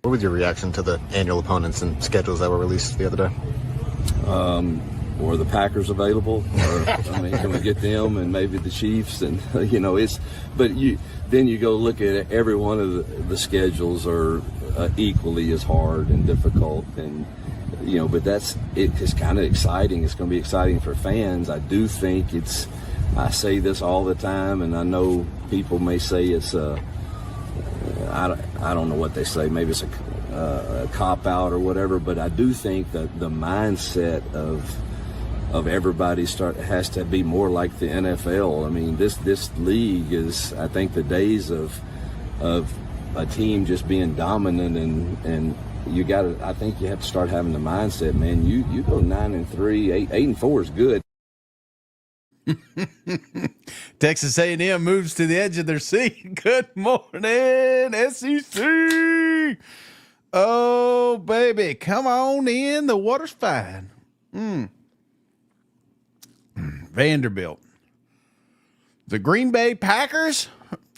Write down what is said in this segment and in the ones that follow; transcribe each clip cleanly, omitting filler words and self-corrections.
What was your reaction to the annual opponents and schedules that were released the other day? Were the Packers available? Or, I mean, can we get them and maybe the Chiefs? And then you go look at every one of the schedules are equally as hard and difficult, and but it's kind of exciting. It's going to be exciting for fans. I do think I say this all the time, and I know people may say it's I don't know what they say. Maybe it's a cop out or whatever, but I do think that the mindset of everybody has to be more like the NFL. I mean, this league is, I think, the days of a team just being dominant, and I think you have to start having the mindset, man. You go 9-3, 8-4 is good. Texas A&M moves to the edge of their seat. Good morning, SEC. Oh, baby, come on in. The water's fine. Vanderbilt. The Green Bay Packers?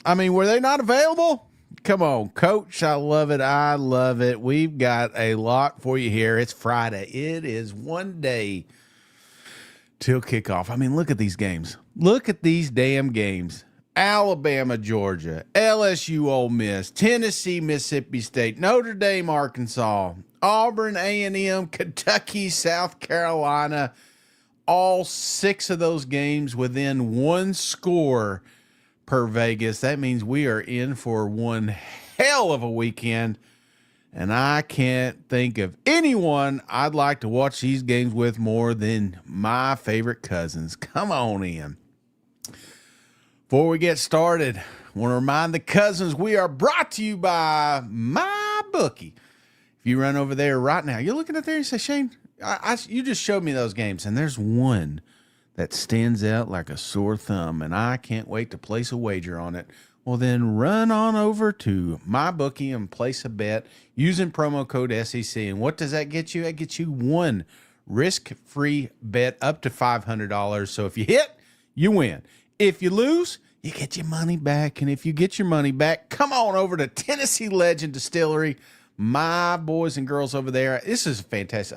I mean, were they not available? Come on, Coach. I love it. I love it. We've got a lot for you here. It's Friday. It is one day till kickoff. I mean, look at these games. Look at these damn games. Alabama, Georgia, LSU, Ole Miss, Tennessee, Mississippi State, Notre Dame, Arkansas, Auburn, A&M, Kentucky, South Carolina. All 6 of those games within one score per Vegas. That means we are in for one hell of a weekend. And I can't think of anyone I'd like to watch these games with more than my favorite cousins. Come on in. Before we get started, I want to remind the cousins we are brought to you by MyBookie. If you run over there right now, you're looking at there and you say, Shane, you just showed me those games, and there's one that stands out like a sore thumb, and I can't wait to place a wager on it. Well, then run on over to MyBookie and place a bet using promo code SEC. And what does that get you? That gets you one risk-free bet up to $500. So if you hit, you win. If you lose, you get your money back. And if you get your money back, come on over to Tennessee Legend Distillery. My boys and girls over there. This is fantastic.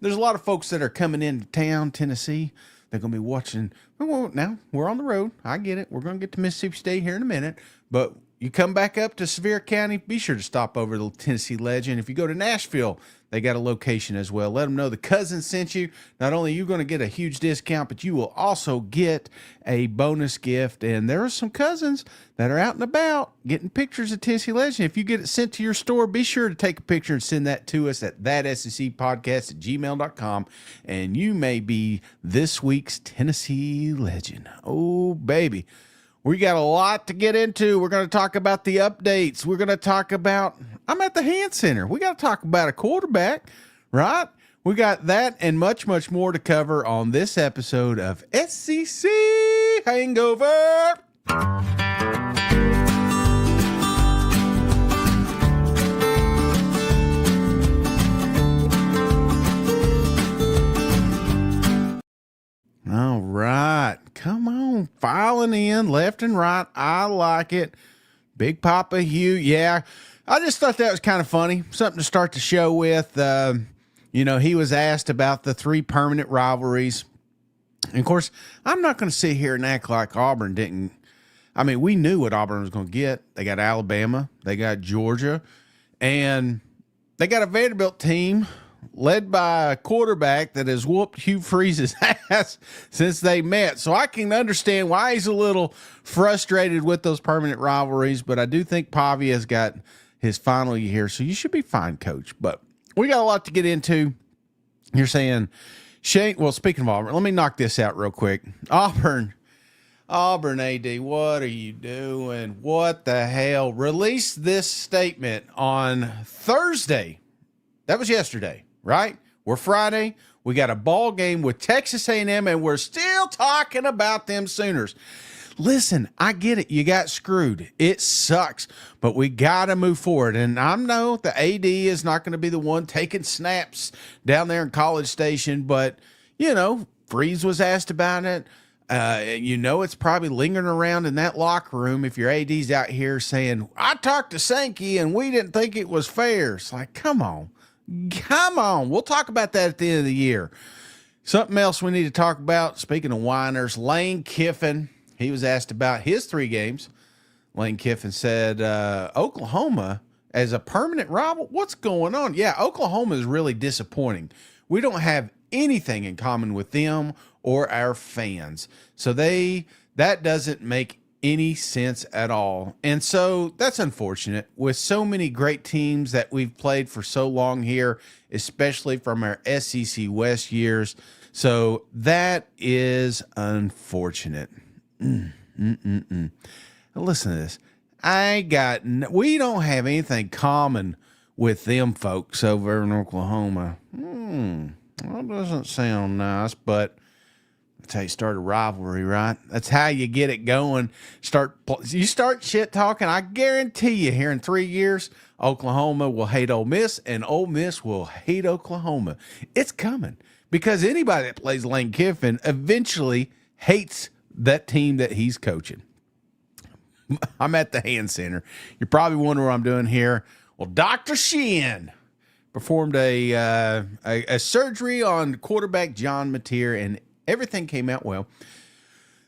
There's a lot of folks that are coming into town, Tennessee. They're going to be watching. Well, now we're on the road. I get it. We're going to get to Mississippi State here in a minute. But you come back up to Sevier County, be sure to stop over to the Tennessee Legend. If you go to Nashville, they got a location as well. Let them know the cousin sent you. Not only are you going to get a huge discount, but you will also get a bonus gift. And there are some cousins that are out and about getting pictures of Tennessee Legend. If you get it sent to your store, be sure to take a picture and send that to us at thatsecpodcast@gmail.com. And you may be this week's Tennessee Legend. Oh, baby. We got a lot to get into. We're going to talk about the updates. We're going to talk about, I'm at the Hand Center. We got to talk about a quarterback, right? We got that and much, much more to cover on this episode of SEC Hangover. All right. Come on. Filing in left and right. I like it. Big Papa Hugh. Yeah. I just thought that was kind of funny. Something to start the show with. He was asked about the 3 permanent rivalries. And of course, I'm not going to sit here and act like Auburn didn't. I mean, we knew what Auburn was going to get. They got Alabama. They got Georgia. And they got a Vanderbilt team led by a quarterback that has whooped Hugh Freeze's ass since they met. So I can understand why he's a little frustrated with those permanent rivalries, but I do think Pavia's got his final year here, so you should be fine, Coach. But we got a lot to get into. You're saying, Shane, well, speaking of Auburn, let me knock this out real quick. Auburn AD, what are you doing? What the hell? Released this statement on Thursday. That was yesterday. Right? We're Friday. We got a ball game with Texas A&M, and we're still talking about them Sooners. Listen, I get it. You got screwed. It sucks, but we got to move forward. And I know the AD is not going to be the one taking snaps down there in College Station, but, Freeze was asked about it. It's probably lingering around in that locker room if your AD's out here saying, I talked to Sankey and we didn't think it was fair. It's like, come on. We'll talk about that at the end of the year. Something else we need to talk about, speaking of whiners, Lane Kiffin. He was asked about his 3 games. Lane Kiffin said, Oklahoma as a permanent rival, what's going on? Yeah, Oklahoma is really disappointing. We don't have anything in common with them or our fans. So that doesn't make any sense at all. And so that's unfortunate with so many great teams that we've played for so long here, especially from our SEC West years. So that is unfortunate. Listen to this. We don't have anything common with them folks over in Oklahoma. That doesn't sound nice, but that's how you start a rivalry, right? That's how you get it going. You start shit talking. I guarantee you here in 3 years, Oklahoma will hate Ole Miss and Ole Miss will hate Oklahoma. It's coming because anybody that plays Lane Kiffin eventually hates that team that he's coaching. I'm at the hand center. You're probably wondering what I'm doing here. Well, Dr. Sheehan performed a surgery on quarterback John Mateer, and everything came out well.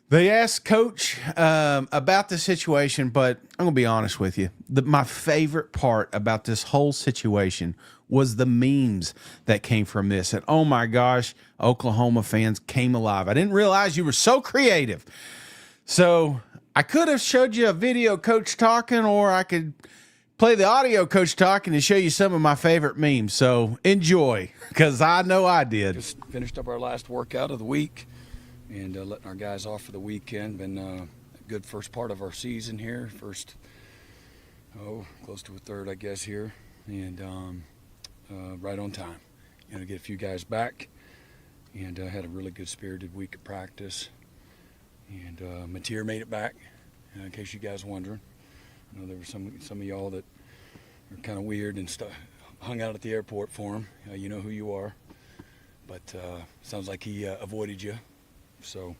They asked Coach about the situation, but I'm going to be honest with you. My favorite part about this whole situation was the memes that came from this. And, oh, my gosh, Oklahoma fans came alive. I didn't realize you were so creative. So I could have showed you a video Coach talking, or I could play the audio Coach talking and show you some of my favorite memes. So enjoy, because I know I did. Just finished up our last workout of the week and letting our guys off for the weekend. Been a good first part of our season here. Close to a third, I guess, here. And right on time. Get a few guys back. And had a really good spirited week of practice. And Mateer made it back, in case you guys are wondering. I know there were some of y'all that are kind of weird and hung out at the airport for him. You know who you are. But sounds like he avoided you. So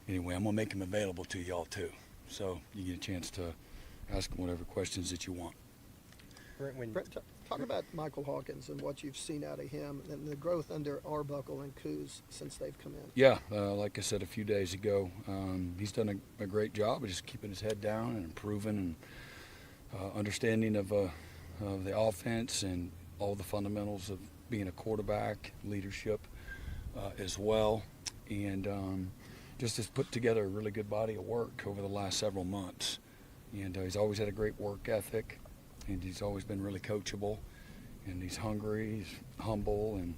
anyway, I'm going to make him available to y'all too. So you get a chance to ask him whatever questions that you want. Brent, talk about Michael Hawkins and what you've seen out of him and the growth under Arbuckle and Coos since they've come in. Yeah, like I said a few days ago, he's done a great job of just keeping his head down and improving and understanding of the offense and all the fundamentals of being a quarterback, leadership as well. And just has put together a really good body of work over the last several months. And he's always had a great work ethic. And he's always been really coachable, and he's hungry, he's humble, and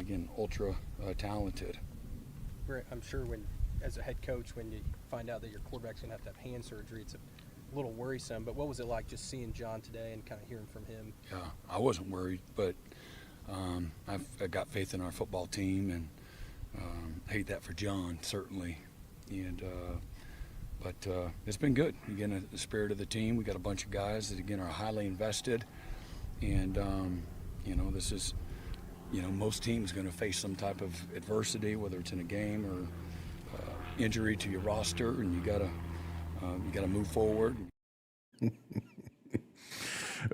again, ultra talented. I'm sure as a head coach, when you find out that your quarterback's going to have hand surgery, it's a little worrisome. But what was it like just seeing John today and kind of hearing from him? Yeah, I wasn't worried, but I've got faith in our football team, and hate that for John certainly, and. But it's been good. Again, the spirit of the team. We got a bunch of guys that, again, are highly invested. And, this is, most teams going to face some type of adversity, whether it's in a game or injury to your roster, and you gotta move forward.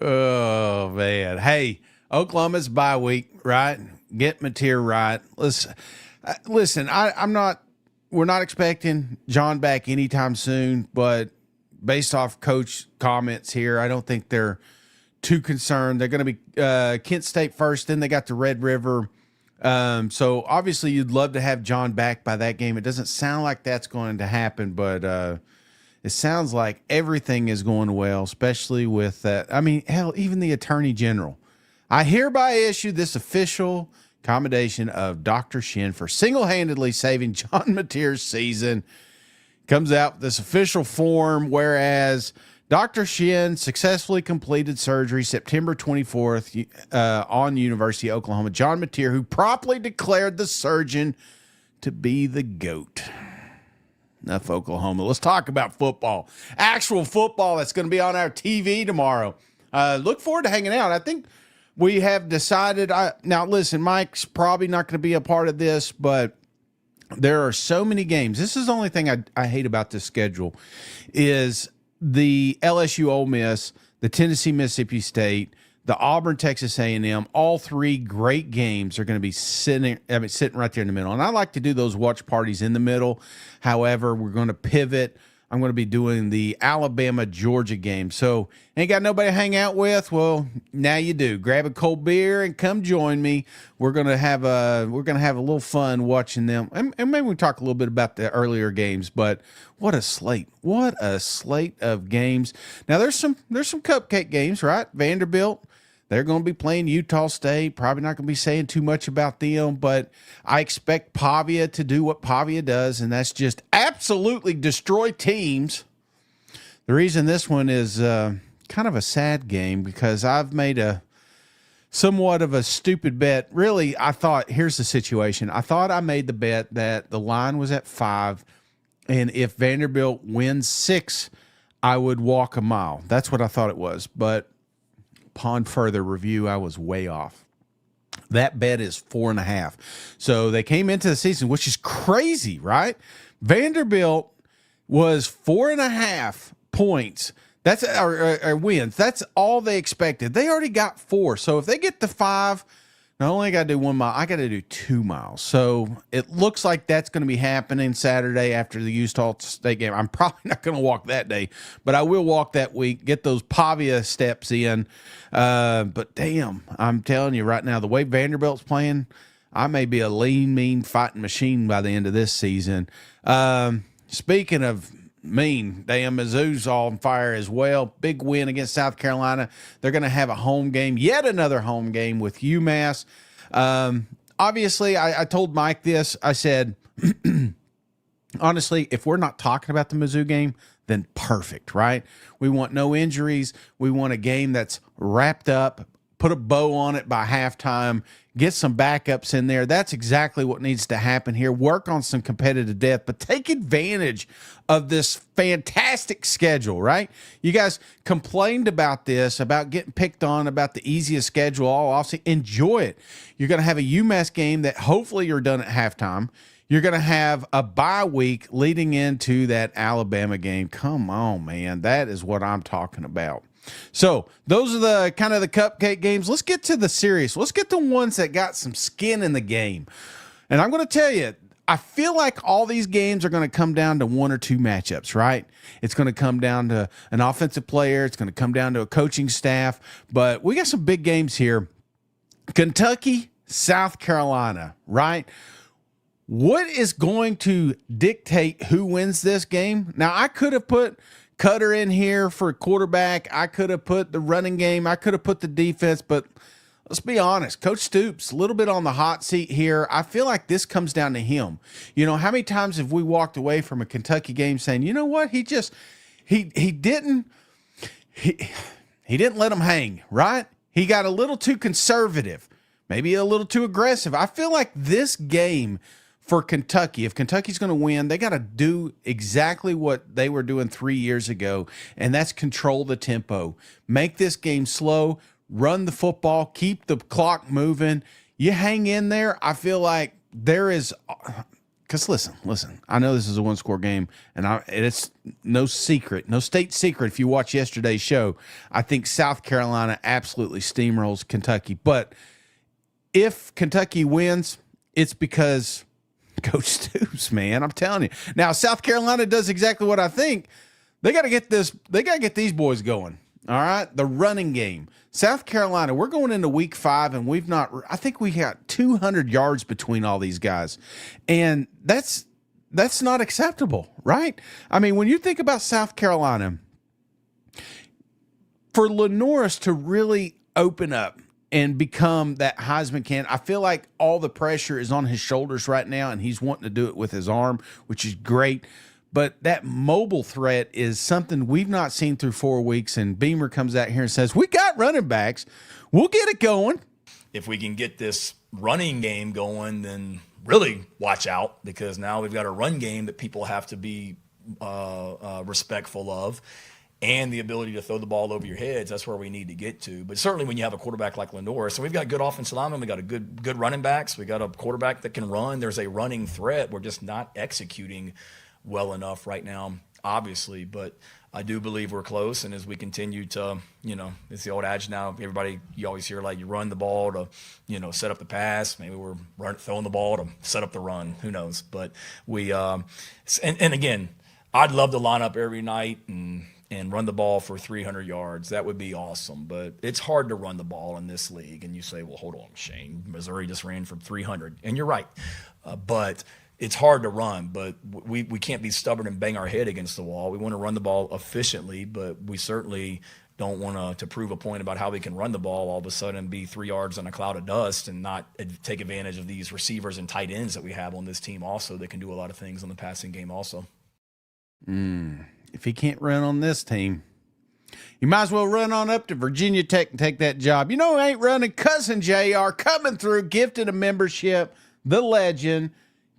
Oh, man. Hey, Oklahoma's bye week, right? Get Mateer right. Listen, we're not expecting John back anytime soon, but based off Coach comments here, I don't think they're too concerned. They're going to be Kent State first, then they got the Red River. So obviously you'd love to have John back by that game. It doesn't sound like that's going to happen, but it sounds like everything is going well, especially with that. I mean, hell, even the Attorney General. I hereby issue this official commendation of Dr. Shin for single-handedly saving John Mateer's season. Comes out with this official form, whereas Dr. Shin successfully completed surgery September 24th on University of Oklahoma. John Mateer, who promptly declared the surgeon to be the GOAT. Enough Oklahoma. Let's talk about football. Actual football that's going to be on our TV tomorrow. Look forward to hanging out. I think we have decided. Now, listen, Mike's probably not going to be a part of this, but there are so many games. This is the only thing I hate about this schedule is the LSU Ole Miss, the Tennessee Mississippi State, the Auburn Texas A&M. All three great games are going to be sitting right there in the middle. And I like to do those watch parties in the middle. However, we're going to pivot. I'm going to be doing the Alabama-Georgia game. So, ain't got nobody to hang out with? Well, now you do. Grab a cold beer and come join me. We're going to have a little fun watching them. And maybe we talk a little bit about the earlier games, but what a slate. What a slate of games. Now, there's some cupcake games, right? Vanderbilt, they're going to be playing Utah State. Probably not going to be saying too much about them, but I expect Pavia to do what Pavia does, and that's just absolutely destroy teams. The reason this one is kind of a sad game because I've made a somewhat of a stupid bet. Really, here's the situation. I thought I made the bet that the line was at 5, and if Vanderbilt wins 6, I would walk a mile. That's what I thought it was, but upon further review, I was way off. That bet is 4.5. So they came into the season, which is crazy, right? Vanderbilt was 4.5 points. That's or wins. That's all they expected. They already got 4. So if they get to 5, not only got to do 1 mile, I got to do 2 miles. So it looks like that's going to be happening Saturday after the Utah State game. I'm probably not going to walk that day, but I will walk that week, get those Pavia steps in. But damn, I'm telling you right now, the way Vanderbilt's playing, I may be a lean, mean fighting machine by the end of this season. Speaking of mean, damn, Mizzou's on fire as well. Big win against South Carolina. They're going to have a home game, yet another home game with UMass. Obviously, I told Mike this. I said, honestly, if we're not talking about the Mizzou game, then perfect, right? We want no injuries. We want a game that's wrapped up, put a bow on it by halftime, get some backups in there. That's exactly what needs to happen here. Work on some competitive depth, but take advantage of this fantastic schedule, right? You guys complained about this, about getting picked on, about the easiest schedule all offseason. Enjoy it. You're going to have a UMass game that hopefully you're done at halftime. You're going to have a bye week leading into that Alabama game. Come on, man. That is what I'm talking about. So those are the kind of the cupcake games. Let's get to the serious. Let's get the ones that got some skin in the game. And I'm going to tell you, I feel like all these games are going to come down to 1 or 2 matchups, right? It's going to come down to an offensive player. It's going to come down to a coaching staff. But we got some big games here. Kentucky, South Carolina, right? What is going to dictate who wins this game? Now, I could have put Cutter in here for quarterback. I could have put the running game. I could have put the defense, but let's be honest. Coach Stoops, a little bit on the hot seat here. I feel like this comes down to him. You know, how many times have we walked away from a Kentucky game saying, you know what? He didn't let them hang, right? He got a little too conservative, maybe a little too aggressive. I feel like this game for Kentucky, if Kentucky's going to win, they got to do exactly what they were doing 3 years ago, and that's control the tempo. Make this game slow, run the football, keep the clock moving. You hang in there, I feel like there is – because listen, I know this is a one-score game, and it's no secret, no state secret if you watch yesterday's show. I think South Carolina absolutely steamrolls Kentucky. But if Kentucky wins, it's because – Coach Stoops, man, I'm telling you. Now, South Carolina does exactly what I think. They got to get this. They got to get these boys going. All right, the running game. South Carolina. We're going into week 5, and we've not. I think we got 200 yards between all these guys, and that's not acceptable, right? I mean, when you think about South Carolina, for Lenoris to really open up and become that Heisman candidate, I feel like all the pressure is on his shoulders right now, and he's wanting to do it with his arm, which is great. But that mobile threat is something we've not seen through 4 weeks, and Beamer comes out here and says, we got running backs. We'll get it going. If we can get this running game going, then really watch out, because now we've got a run game that people have to be respectful of. and the ability to throw the ball over your heads, that's where we need to get to. But certainly when you have a quarterback like Lenore, so we've got good offensive linemen, we got a good running backs, we got a quarterback that can run. There's a running threat. We're just not executing well enough right now, obviously. But I do believe we're close, and as we continue to, it's the old adage now, everybody, you always hear like you run the ball to, set up the pass. Maybe we're throwing the ball to set up the run. Who knows? But we, and again, I'd love to line up every night and run the ball for 300 yards. That would be awesome. But it's hard to run the ball in this league. And you say, well, hold on, Shane. Missouri just ran for 300. And you're right. But it's hard to run. But we can't be stubborn and bang our head against the wall. We want to run the ball efficiently, but we certainly don't want to prove a point about how we can run the ball all of a sudden be 3 yards in a cloud of dust and not take advantage of these receivers and tight ends that we have on this team also that can do a lot of things in the passing game also. If he can't run on this team, you might as well run on up to Virginia Tech and take that job. You know who ain't running? Cousin JR coming through, gifted a membership, the legend,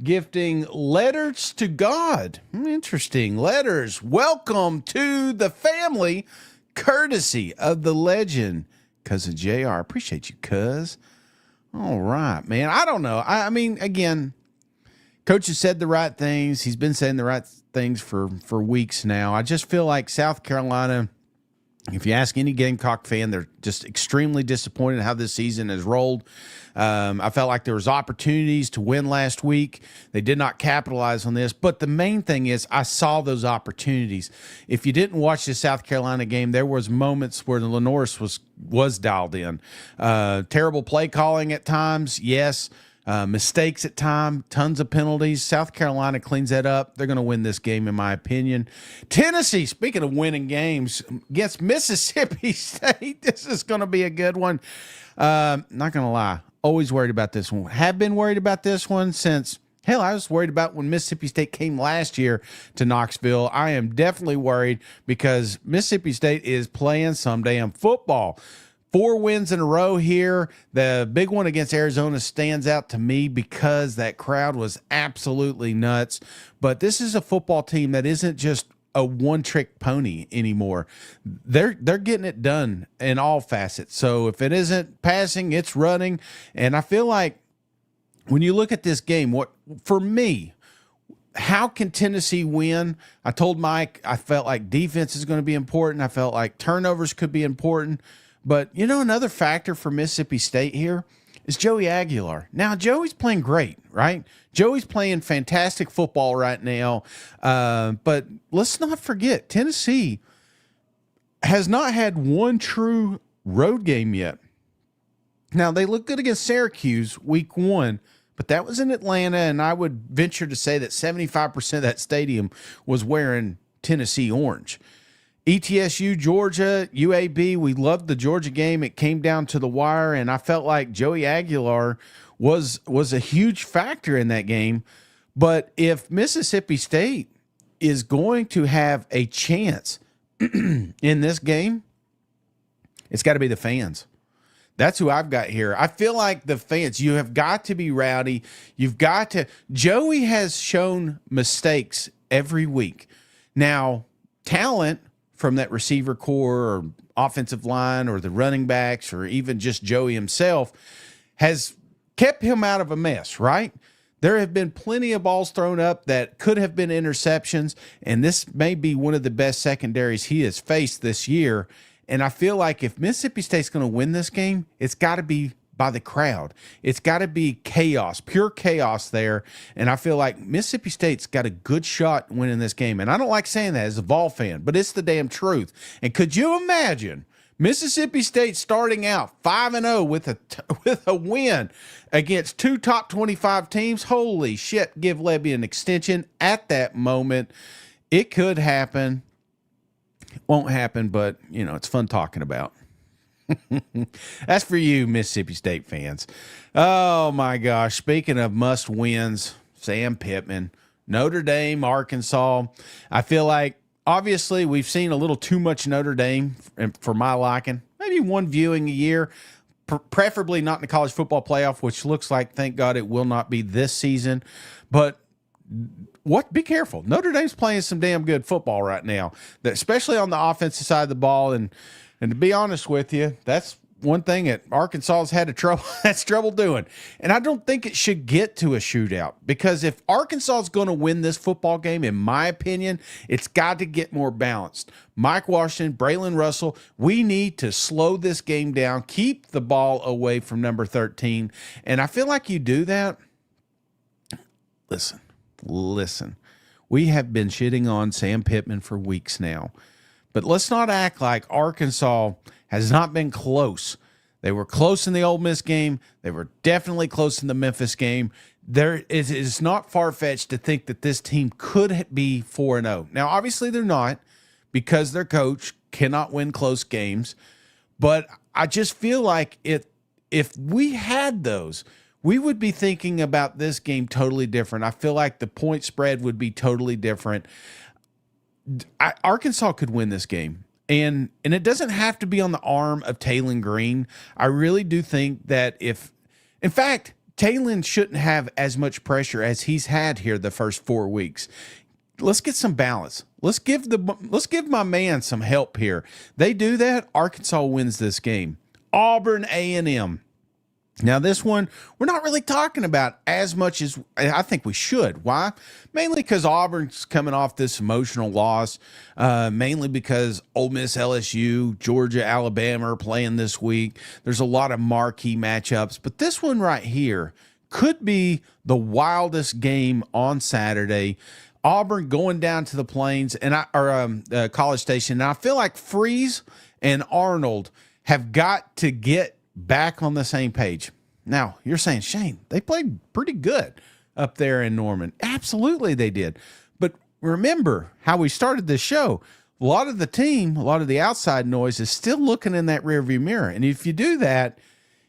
gifting letters to God. Interesting. Letters. Welcome to the family, courtesy of the legend, Cousin JR. Appreciate you, cuz. All right, man. I don't know. I mean, again, Coach has said the right things. He's been saying the right things for weeks now. I just feel like South Carolina, if you ask any Gamecock fan, they're just extremely disappointed how this season has rolled. I felt like there was opportunities to win last week. They did not capitalize on this. But the main thing is I saw those opportunities. If you didn't watch the South Carolina game, there was moments where the Lenore was dialed in. Terrible play calling at times, yes. Mistakes at times, tons of penalties. South Carolina cleans that up. They're going to win this game, in my opinion. Tennessee, speaking of winning games, against Mississippi State. This is going to be a good one. Not going to lie. Always worried about this one. Have been worried about this one since, hell, I was worried about when Mississippi State came last year to Knoxville. I am definitely worried because Mississippi State is playing some damn football. 4 wins in a row here. The big one against Arizona stands out to me because that crowd was absolutely nuts. But this is a football team that isn't just a one-trick pony anymore. They're getting it done in all facets. So if it isn't passing, it's running. And I feel like when you look at this game, for me, how can Tennessee win? I told Mike I felt like defense is going to be important. I felt like turnovers could be important. But, another factor for Mississippi State here is Joey Aguilar. Now, Joey's playing great, right? Joey's playing fantastic football right now. But let's not forget, Tennessee has not had one true road game yet. Now, they look good against Syracuse week 1, but that was in Atlanta, and I would venture to say that 75% of that stadium was wearing Tennessee orange. ETSU, Georgia, UAB, we loved the Georgia game. It came down to the wire, and I felt like Joey Aguilar was a huge factor in that game. But if Mississippi State is going to have a chance in this game, it's got to be the fans. That's who I've got here. I feel like the fans, you have got to be rowdy. You've got to. Joey has shown mistakes every week. Now, talent from that receiver core or offensive line or the running backs or even just Joey himself has kept him out of a mess, right? There have been plenty of balls thrown up that could have been interceptions, and this may be one of the best secondaries he has faced this year. And I feel like if Mississippi State's going to win this game, it's got to be by the crowd. It's got to be chaos, pure chaos there. And I feel like Mississippi State's got a good shot winning this game. And I don't like saying that as a Vol fan, but it's the damn truth. And could you imagine Mississippi State starting out 5-0 with a win against 2 top 25 teams? Holy shit, give Levy an extension at that moment. It could happen. Won't happen, but, it's fun talking about. That's for you, Mississippi State fans. Oh, my gosh. Speaking of must-wins, Sam Pittman, Notre Dame, Arkansas. I feel like, obviously, we've seen a little too much Notre Dame for my liking. Maybe one viewing a year, preferably not in the college football playoff, which looks like, thank God, it will not be this season. But be careful. Notre Dame's playing some damn good football right now, especially on the offensive side of the ball. And to be honest with you, that's one thing that Arkansas has had trouble doing. And I don't think it should get to a shootout, because if Arkansas is going to win this football game, in my opinion, it's got to get more balanced. Mike Washington, Braylon Russell, we need to slow this game down, keep the ball away from number 13. And I feel like you do that. Listen, we have been shitting on Sam Pittman for weeks now, but let's not act like Arkansas has not been close. They were close in the Ole Miss game. They were definitely close in the Memphis game. It's not far-fetched to think that this team could be 4-0. Now, obviously they're not, because their coach cannot win close games, but I just feel like if we had those, we would be thinking about this game totally different. I feel like the point spread would be totally different. Arkansas could win this game. And it doesn't have to be on the arm of Taylon Green. I really do think that in fact, Taylon shouldn't have as much pressure as he's had here the first 4 weeks. Let's get some balance. Let's give my man some help here. They do that, Arkansas wins this game. Auburn A&M. Now, this one, we're not really talking about as much as I think we should. Why? Mainly because Auburn's coming off this emotional loss, mainly because Ole Miss, LSU, Georgia, Alabama are playing this week. There's a lot of marquee matchups, but this one right here could be the wildest game on Saturday. Auburn going down to the Plains or College Station. And I feel like Freeze and Arnold have got to get back on the same page. Now, you're saying, Shane, they played pretty good up there in Norman. Absolutely they did. But remember how we started this show. A lot of the team, a lot of the outside noise is still looking in that rearview mirror. And if you do that,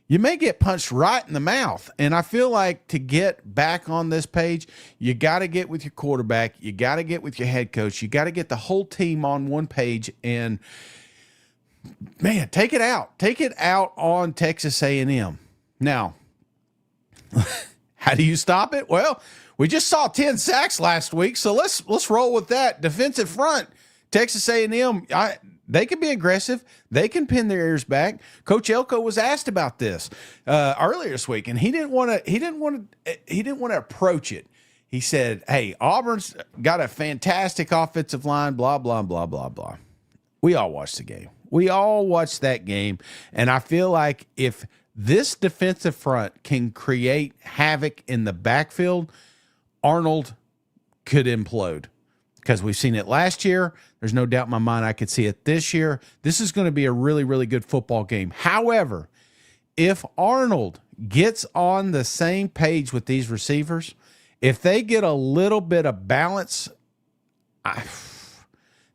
you may get punched right in the mouth. And I feel like to get back on this page, you got to get with your quarterback. You got to get with your head coach. You got to get the whole team on one page and, man, take it out. Take it out on Texas A&M. Now, how do you stop it? Well, we just saw 10 sacks last week, so let's roll with that. Defensive front, Texas A&M, they can be aggressive. They can pin their ears back. Coach Elko was asked about this earlier this week, and he didn't want to approach it. He said, "Hey, Auburn's got a fantastic offensive line. Blah blah blah blah blah." We all watched the game. We all watched that game, and I feel like if this defensive front can create havoc in the backfield, Arnold could implode, because we've seen it last year. There's no doubt in my mind I could see it this year. This is going to be a really, really good football game. However, if Arnold gets on the same page with these receivers, if they get a little bit of balance,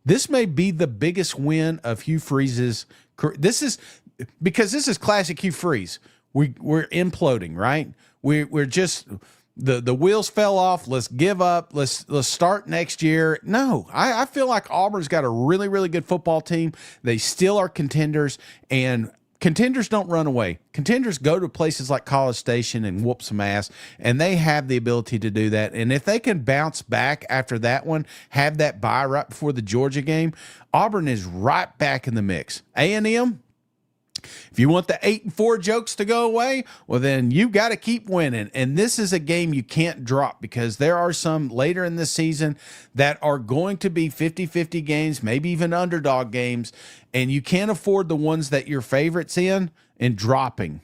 this may be the biggest win of Hugh Freeze's career. This is classic Hugh Freeze. We're imploding, right? We're just the wheels fell off. Let's give up. Let's start next year. No, I feel like Auburn's got a really, really good football team. They still are contenders, and contenders don't run away. Contenders go to places like College Station and whoop some ass, and they have the ability to do that. And if they can bounce back after that one, have that bye right before the Georgia game, Auburn is right back in the mix. A&M, if you want the 8-4 jokes to go away, well, then you got to keep winning. And this is a game you can't drop, because there are some later in the season that are going to be 50-50 games, maybe even underdog games, and you can't afford the ones that you're favorites in and dropping.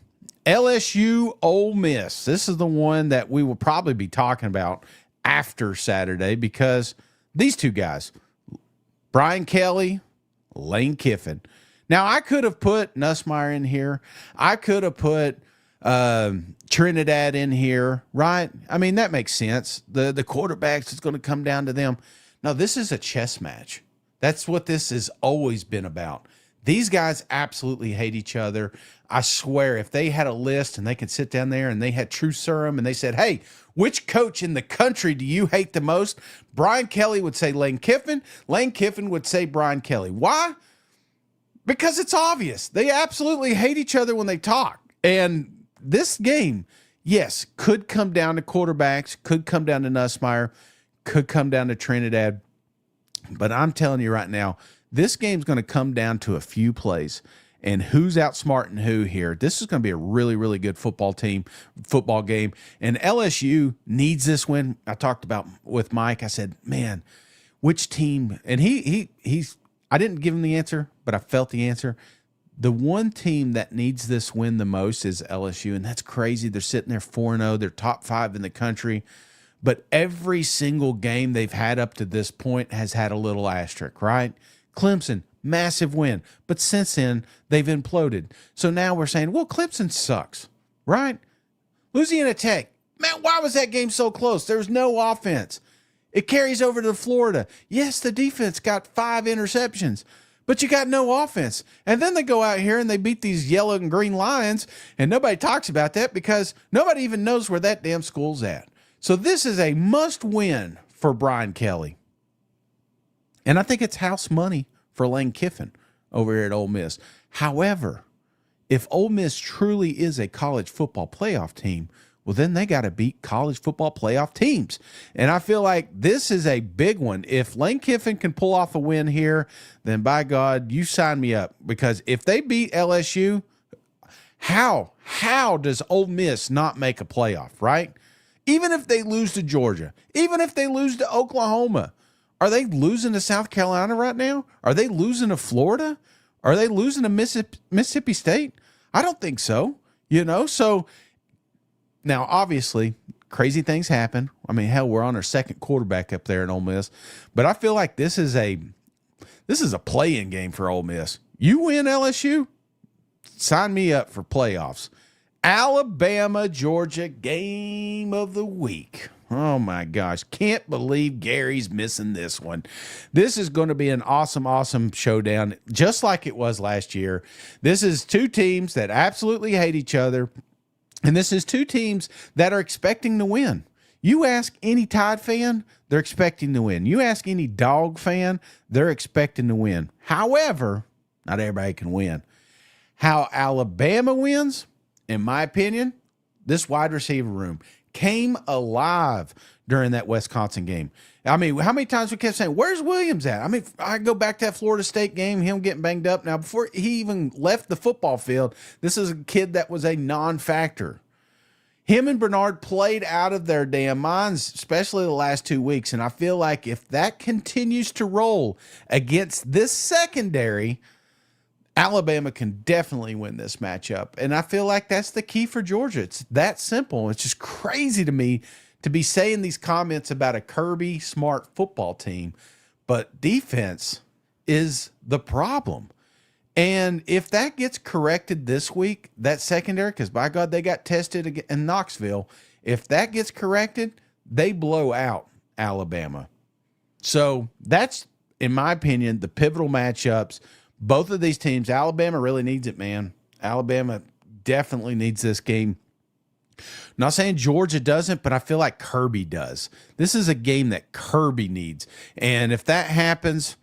LSU, Ole Miss. This is the one that we will probably be talking about after Saturday, because these two guys, Brian Kelly, Lane Kiffin. Now, I could have put Nussmeier in here. I could have put Trinidad in here, right? I mean, that makes sense. The quarterbacks, is going to come down to them. No, this is a chess match. That's what this has always been about. These guys absolutely hate each other. I swear, if they had a list and they could sit down there and they had True Serum and they said, hey, which coach in the country do you hate the most? Brian Kelly would say Lane Kiffin. Lane Kiffin would say Brian Kelly. Why? Because it's obvious. They absolutely hate each other when they talk. And this game, yes, could come down to quarterbacks, could come down to Nussmeier, could come down to Trinidad. But I'm telling you right now, this game's going to come down to a few plays. And who's outsmarting who here? This is going to be a really, really good football game. And LSU needs this win. I talked about with Mike. I said, man, which team? And he's. I didn't give him the answer, but I felt the answer. The one team that needs this win the most is LSU, and that's crazy. They're sitting there 4-0. They're top 5 in the country. But every single game they've had up to this point has had a little asterisk, right? Clemson, massive win. But since then, they've imploded. So now we're saying, well, Clemson sucks, right? Louisiana Tech, man, why was that game so close? There was no offense. It carries over to Florida. Yes, the defense got 5 interceptions, but you got no offense. And then they go out here and they beat these yellow and green Lions, and nobody talks about that because nobody even knows where that damn school's at. So this is a must-win for Brian Kelly. And I think it's house money for Lane Kiffin over here at Ole Miss. However, if Ole Miss truly is a college football playoff team, well, then they got to beat college football playoff teams. And I feel like this is a big one. If Lane Kiffin can pull off a win here, then by God, you sign me up. Because if they beat LSU, how does Ole Miss not make a playoff, right? Even if they lose to Georgia, even if they lose to Oklahoma, are they losing to South Carolina right now? Are they losing to Florida? Are they losing to Mississippi State? I don't think so. So now obviously crazy things happen. I mean, hell, we're on our second quarterback up there in Ole Miss, but I feel like this is a play-in game for Ole Miss. You win LSU, sign me up for playoffs. Alabama, Georgia, game of the week. Oh, my gosh. Can't believe Gary's missing this one. This is going to be an awesome, awesome showdown, just like it was last year. This is 2 teams that absolutely hate each other, and this is 2 teams that are expecting to win. You ask any Tide fan, they're expecting to win. You ask any Dog fan, they're expecting to win. However, not everybody can win. How Alabama wins, in my opinion, this wide receiver room came alive during that Wisconsin game. I mean, how many times we kept saying, where's Williams at? I mean, I go back to that Florida State game, him getting banged up. Now, before he even left the football field, this is a kid that was a non-factor. Him and Bernard played out of their damn minds, especially the last 2 weeks. And I feel like if that continues to roll against this secondary, Alabama can definitely win this matchup. And I feel like that's the key for Georgia. It's that simple. It's just crazy to me to be saying these comments about a Kirby Smart football team, but defense is the problem. And if that gets corrected this week, that secondary, because by God, they got tested in Knoxville. If that gets corrected, they blow out Alabama. So that's, in my opinion, the pivotal matchups. Both of these teams, Alabama really needs it, man. Alabama definitely needs this game. Not saying Georgia doesn't, but I feel like Kirby does. This is a game that Kirby needs. And if that happens,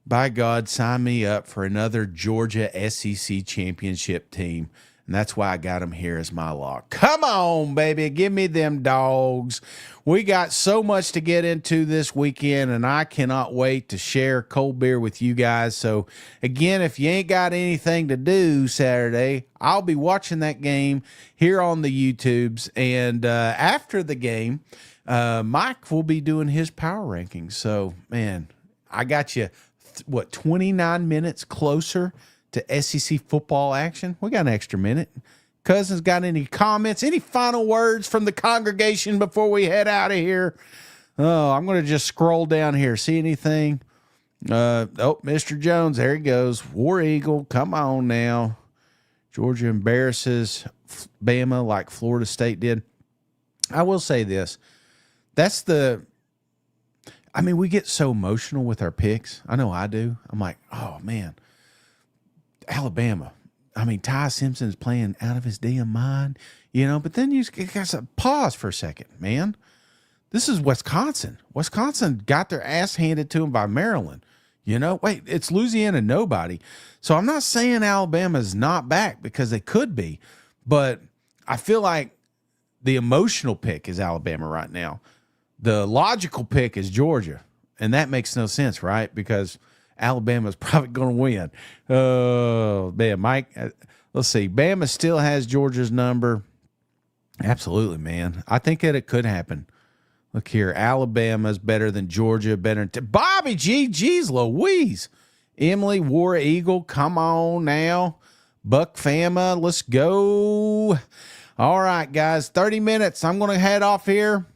by God, sign me up for another Georgia SEC championship team. And that's why I got them here as my lock. Come on, baby. Give me them dogs. We got so much to get into this weekend, and I cannot wait to share cold beer with you guys. So, again, if you ain't got anything to do Saturday, I'll be watching that game here on the YouTubes. And after the game, Mike will be doing his power rankings. So, man, I got you, 29 minutes closer to SEC football action. We got an extra minute. Cousins got any comments, any final words from the congregation before we head out of here? Oh, I'm going to just scroll down here. See anything? Mr. Jones, there he goes. War Eagle, come on now. Georgia embarrasses Bama like Florida State did. I will say this. We get so emotional with our picks. I know I do. I'm like, oh, man. Alabama. Ty Simpson is playing out of his damn mind, but then you got to pause for a second, man. This is Wisconsin. Wisconsin got their ass handed to them by Maryland. Wait, it's Louisiana nobody. So I'm not saying Alabama's not back because they could be, but I feel like the emotional pick is Alabama right now. The logical pick is Georgia, and that makes no sense, right? Because Alabama's probably going to win. Oh, man, Mike, let's see. Bama still has Georgia's number. Absolutely, man. I think that it could happen. Look here. Alabama's better than Georgia, better than Bobby G. Geez Louise. Emily, War Eagle, come on now. Buck Fama, let's go. All right, guys, 30 minutes. I'm going to head off here.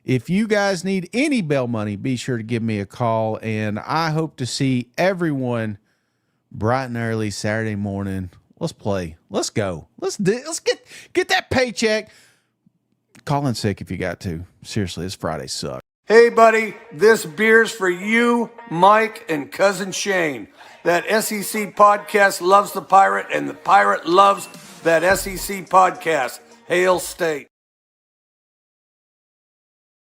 If you guys need any bell money, be sure to give me a call, and I hope to see everyone bright and early Saturday morning. Let's play. Let's go. Let's get that paycheck. Call in sick if you got to. Seriously, this Friday sucks. Hey, buddy, this beer's for you, Mike, and Cousin Shane. That SEC podcast loves the Pirate, and the Pirate loves that SEC podcast. Hail State.